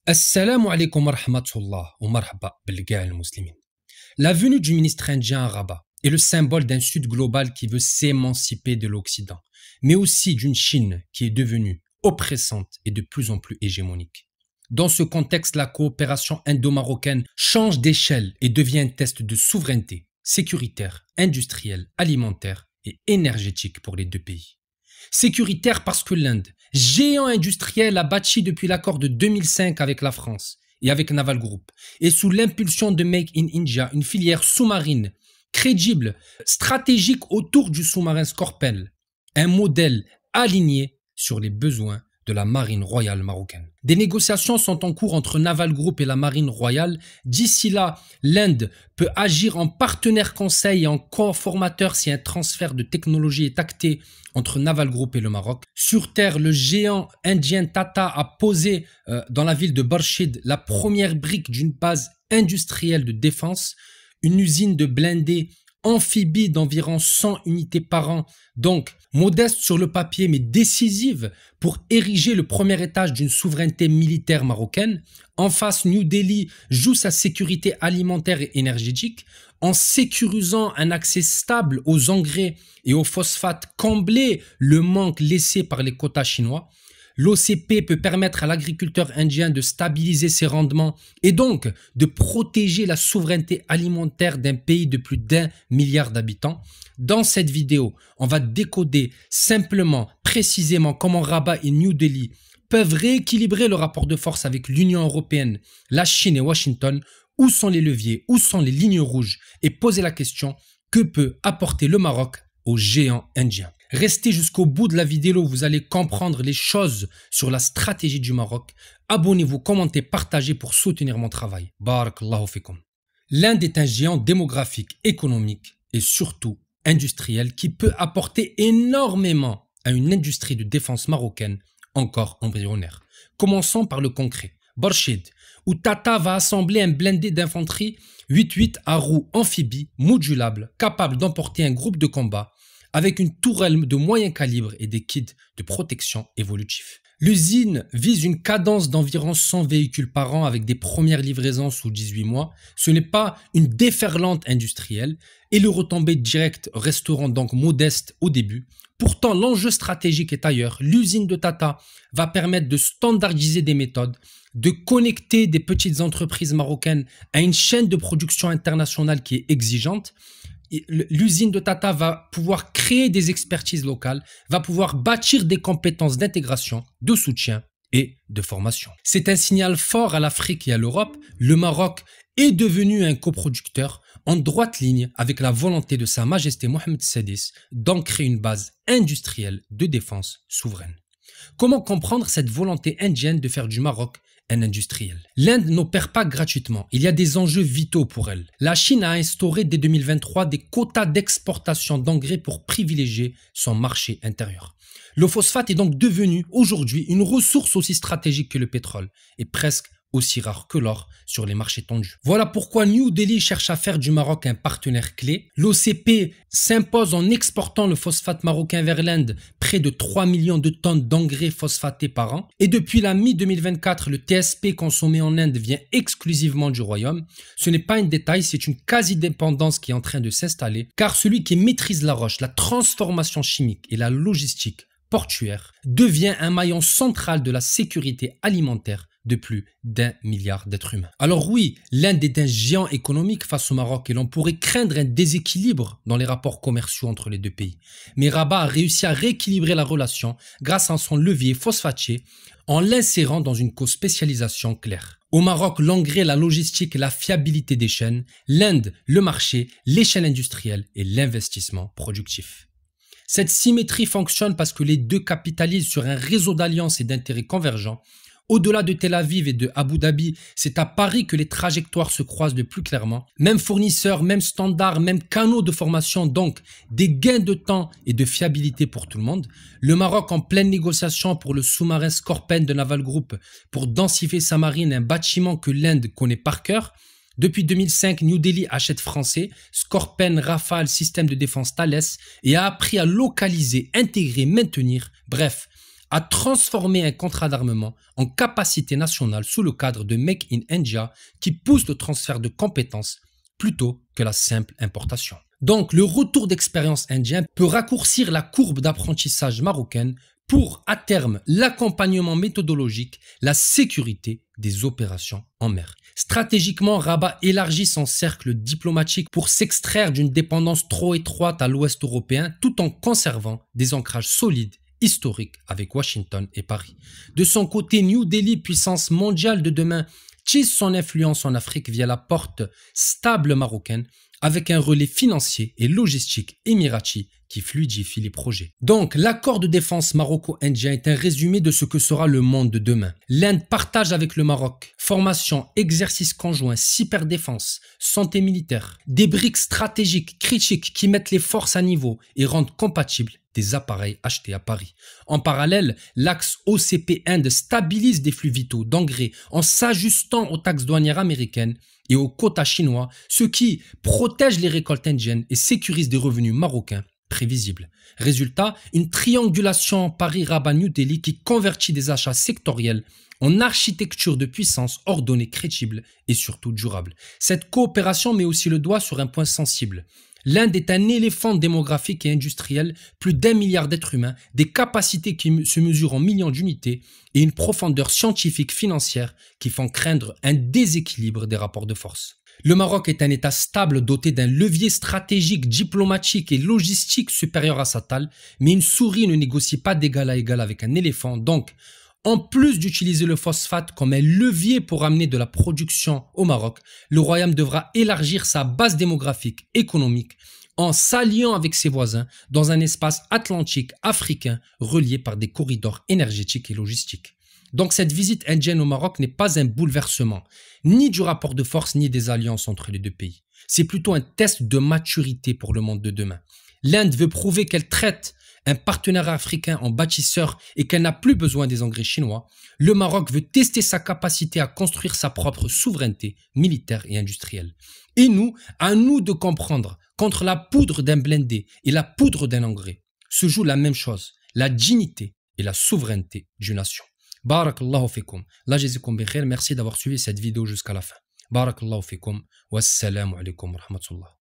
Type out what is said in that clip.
Assalamu alaikum wa rahmatullah wa marhaba bil gars al-muslimin. La venue du ministre indien à Rabat est le symbole d'un Sud global qui veut s'émanciper de l'Occident, mais aussi d'une Chine qui est devenue oppressante et de plus en plus hégémonique. Dans ce contexte, la coopération indo-marocaine change d'échelle et devient un test de souveraineté sécuritaire, industrielle, alimentaire et énergétique pour les deux pays. Sécuritaire parce que l'Inde, géant industriel, a bâti depuis l'accord de 2005 avec la France et avec Naval Group, et sous l'impulsion de Make in India, une filière sous-marine crédible, stratégique autour du sous-marin Scorpène, un modèle aligné sur les besoins de la marine royale marocaine. Des négociations sont en cours entre Naval Group et la marine royale. D'ici là, l'Inde peut agir en partenaire conseil et en coformateur si un transfert de technologie est acté entre Naval Group et le Maroc. Sur terre, le géant indien Tata a posé dans la ville de Barshid la première brique d'une base industrielle de défense, une usine de blindés amphibie d'environ 100 unités par an, donc modeste sur le papier mais décisive pour ériger le premier étage d'une souveraineté militaire marocaine. En face, New Delhi joue sa sécurité alimentaire et énergétique en sécurisant un accès stable aux engrais et aux phosphates, combler le manque laissé par les quotas chinois. L'OCP peut permettre à l'agriculteur indien de stabiliser ses rendements et donc de protéger la souveraineté alimentaire d'un pays de plus d'1 milliard d'habitants. Dans cette vidéo, on va décoder simplement, précisément comment Rabat et New Delhi peuvent rééquilibrer le rapport de force avec l'Union européenne, la Chine et Washington. Où sont les leviers, où sont les lignes rouges, et poser la question: que peut apporter le Maroc aux géants indiens? Restez jusqu'au bout de la vidéo, vous allez comprendre les choses sur la stratégie du Maroc. Abonnez-vous, commentez, partagez pour soutenir mon travail. Barakallahu fikum. L'Inde est un géant démographique, économique et surtout industriel qui peut apporter énormément à une industrie de défense marocaine encore embryonnaire. Commençons par le concret. Barshid, où Tata va assembler un blindé d'infanterie 8-8 à roues amphibies modulables capable d'emporter un groupe de combat avec une tourelle de moyen calibre et des kits de protection évolutifs. L'usine vise une cadence d'environ 100 véhicules par an avec des premières livraisons sous 18 mois. Ce n'est pas une déferlante industrielle et le retombées directes resteront donc modestes au début. Pourtant, l'enjeu stratégique est ailleurs. L'usine de Tata va permettre de standardiser des méthodes, de connecter des petites entreprises marocaines à une chaîne de production internationale qui est exigeante. L'usine de Tata va pouvoir créer des expertises locales, va pouvoir bâtir des compétences d'intégration, de soutien et de formation. C'est un signal fort à l'Afrique et à l'Europe. Le Maroc est devenu un coproducteur en droite ligne avec la volonté de Sa Majesté Mohamed VI d'ancrer une base industrielle de défense souveraine. Comment comprendre cette volonté indienne de faire du Maroc un industriel? L'Inde n'opère pas gratuitement, il y a des enjeux vitaux pour elle. La Chine a instauré dès 2023 des quotas d'exportation d'engrais pour privilégier son marché intérieur. Le phosphate est donc devenu aujourd'hui une ressource aussi stratégique que le pétrole et presque aussi rare que l'or sur les marchés tendus. Voilà pourquoi New Delhi cherche à faire du Maroc un partenaire clé. L'OCP s'impose en exportant le phosphate marocain vers l'Inde, près de 3 millions de tonnes d'engrais phosphatés par an. Et depuis la mi-2024, le TSP consommé en Inde vient exclusivement du Royaume. Ce n'est pas un détail, c'est une quasi-dépendance qui est en train de s'installer, car celui qui maîtrise la roche, la transformation chimique et la logistique portuaire devient un maillon central de la sécurité alimentaire de plus d'1 milliard d'êtres humains. Alors oui, l'Inde est un géant économique face au Maroc et l'on pourrait craindre un déséquilibre dans les rapports commerciaux entre les deux pays. Mais Rabat a réussi à rééquilibrer la relation grâce à son levier phosphatier en l'insérant dans une co-spécialisation claire. Au Maroc, l'engrais, la logistique et la fiabilité des chaînes, l'Inde, le marché, l'échelle industrielle et l'investissement productif. Cette symétrie fonctionne parce que les deux capitalisent sur un réseau d'alliances et d'intérêts convergents. Au-delà de Tel Aviv et de Abu Dhabi, c'est à Paris que les trajectoires se croisent le plus clairement. Même fournisseurs, même standards, même canaux de formation, donc des gains de temps et de fiabilité pour tout le monde. Le Maroc en pleine négociation pour le sous-marin Scorpène de Naval Group pour densifier sa marine, un bâtiment que l'Inde connaît par cœur. Depuis 2005, New Delhi achète français, Scorpène, Rafale, système de défense Thales et a appris à localiser, intégrer, maintenir, bref, a transformé un contrat d'armement en capacité nationale sous le cadre de Make in India qui pousse le transfert de compétences plutôt que la simple importation. Donc, le retour d'expérience indien peut raccourcir la courbe d'apprentissage marocaine pour, à terme, l'accompagnement méthodologique, la sécurité des opérations en mer. Stratégiquement, Rabat élargit son cercle diplomatique pour s'extraire d'une dépendance trop étroite à l'ouest européen tout en conservant des ancrages solides historiques avec Washington et Paris. De son côté, New Delhi, puissance mondiale de demain, tisse son influence en Afrique via la porte stable marocaine avec un relais financier et logistique émirati qui fluidifie les projets. Donc, l'accord de défense maroco-indien est un résumé de ce que sera le monde de demain. L'Inde partage avec le Maroc formation, exercices conjoints, cyberdéfense, santé militaire, des briques stratégiques critiques qui mettent les forces à niveau et rendent compatibles des appareils achetés à Paris. En parallèle, l'axe OCP-Inde stabilise des flux vitaux d'engrais en s'ajustant aux taxes douanières américaines et aux quotas chinois, ce qui protège les récoltes indiennes et sécurise des revenus marocains prévisibles. Résultat, une triangulation Paris-Rabat-New Delhi qui convertit des achats sectoriels en architecture de puissance ordonnée, crédible et surtout durable. Cette coopération met aussi le doigt sur un point sensible. L'Inde est un éléphant démographique et industriel, plus d'1 milliard d'êtres humains, des capacités qui se mesurent en millions d'unités et une profondeur scientifique financière qui font craindre un déséquilibre des rapports de force. Le Maroc est un État stable doté d'un levier stratégique, diplomatique et logistique supérieur à sa taille, mais une souris ne négocie pas d'égal à égal avec un éléphant, donc en plus d'utiliser le phosphate comme un levier pour amener de la production au Maroc, le royaume devra élargir sa base démographique, économique, en s'alliant avec ses voisins dans un espace atlantique africain relié par des corridors énergétiques et logistiques. Donc cette visite indienne au Maroc n'est pas un bouleversement, ni du rapport de force, ni des alliances entre les deux pays. C'est plutôt un test de maturité pour le monde de demain. L'Inde veut prouver qu'elle traite un partenaire africain en bâtisseur et qu'elle n'a plus besoin des engrais chinois. Le Maroc veut tester sa capacité à construire sa propre souveraineté militaire et industrielle. Et nous, à nous de comprendre qu'entre la poudre d'un blindé et la poudre d'un engrais se joue la même chose, la dignité et la souveraineté d'une nation. Barakallahu fikum. La jazikum bi khair. Merci d'avoir suivi cette vidéo jusqu'à la fin. Barakallahu fikum. Wassalamu alaikum wa rahmatullah.